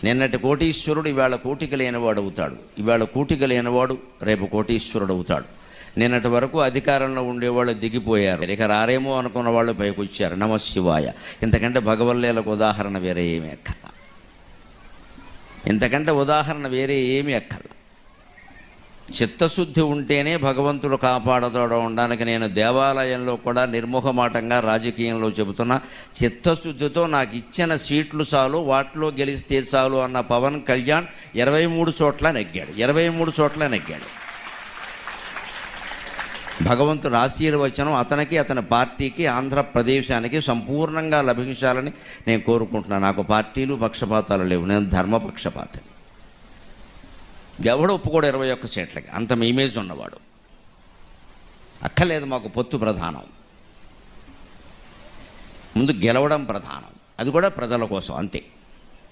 నిన్నటి కోటీశ్వరుడు ఇవాళ కోటికి లేనివాడు అవుతాడు, ఇవాళ కోటికి లేనివాడు రేపు కోటీశ్వరుడు అవుతాడు. నిన్నటి వరకు అధికారంలో ఉండేవాళ్ళు దిగిపోయారు, ఇక రారేమో అనుకున్న వాళ్ళు పైకి వచ్చారు. నమశివాయ. ఇంతకంటే భగవల్లీలకు ఉదాహరణ వేరే ఏమీ అక్కర్ల, ఇంతకంటే ఉదాహరణ వేరే ఏమీ అక్కర్ల. చిత్తశుద్ధి ఉంటేనే భగవంతుడు కాపాడతాడు అనడానికి నేను దేవాలయంలో కూడా నిర్మోహమాటంగా రాజకీయంలో చెబుతున్నా. చిత్తశుద్ధితో నాకు ఇచ్చిన సీట్లు చాలు, వాటిలో గెలిస్తే చాలు అన్న పవన్ కళ్యాణ్ 23 చోట్ల నెగ్గాడు, 23 చోట్ల నెగ్గాడు. భగవంతుడు ఆశీర్వచనం అతనికి, అతని పార్టీకి, ఆంధ్రప్రదేశానికి సంపూర్ణంగా లభించాలని నేను కోరుకుంటున్నాను. నాకు పార్టీలు పక్షపాతాలు లేవు, నేను ధర్మపక్షపాతిని. ఎవడు ఒప్పుకోడు 21 సీట్లకి, అంత ఇమేజ్ ఉన్నవాడు. అక్కర్లేదు మాకు పొత్తు ప్రధానం, ముందు గెలవడం ప్రధానం, అది కూడా ప్రజల కోసం అంతే.